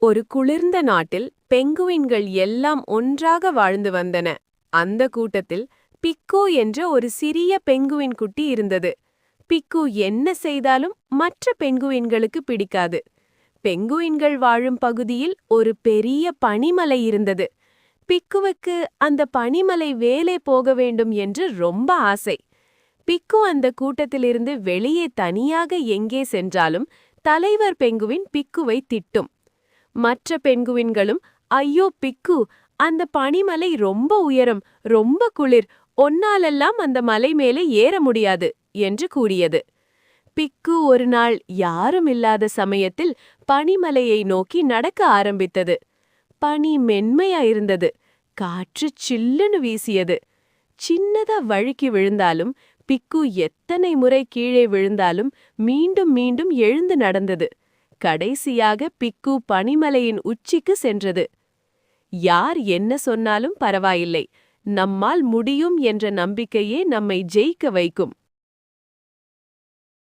ஒரு குளிர்ந்த நாட்டில் பெங்குவின்கள் எல்லாம் ஒன்றாக வாழ்ந்து வந்தன. அந்த கூட்டத்தில் பிக்கு என்ற ஒரு சிறிய பெங்குவின் குட்டி இருந்தது. பிக்கு என்ன செய்தாலும் மற்ற பெங்குவின்களுக்கு பிடிக்காது. பெங்குவின்கள் வாழும் பகுதியில் ஒரு பெரிய பனிமலை இருந்தது. பிக்குவுக்கு அந்த பனிமலை வேலை போக வேண்டும் என்று ரொம்ப ஆசை. பிக்கு அந்த கூட்டத்திலிருந்து வெளியே தனியாக எங்கே சென்றாலும் தலைவர் பெங்குவின் பிக்குவை திட்டும். மற்ற பெங்குவின்களும், ஐயோ பிக்கு, அந்த பனிமலை ரொம்ப உயரம், ரொம்ப குளிர், ஒன்னாலெல்லாம் அந்த மலை மேலே ஏற முடியாது என்று கூறியது. பிக்கு ஒரு நாள் யாரும் இல்லாத சமயத்தில் பனிமலையை நோக்கி நடக்க ஆரம்பித்தது. பனி மென்மையாயிருந்தது. காற்று சில்லுன்னு வீசியது. சின்னதா வழுக்கி விழுந்தாலும் பிக்கு எத்தனை முறை கீழே விழுந்தாலும் மீண்டும் மீண்டும் எழுந்து நடந்தது. கடைசியாக பிக்கு பனிமலையின் உச்சிக்கு சென்றது. யார் என்ன சொன்னாலும் பரவாயில்லை, நம்மால் முடியும் என்ற நம்பிக்கையே நம்மை ஜெயிக்க வைக்கும்.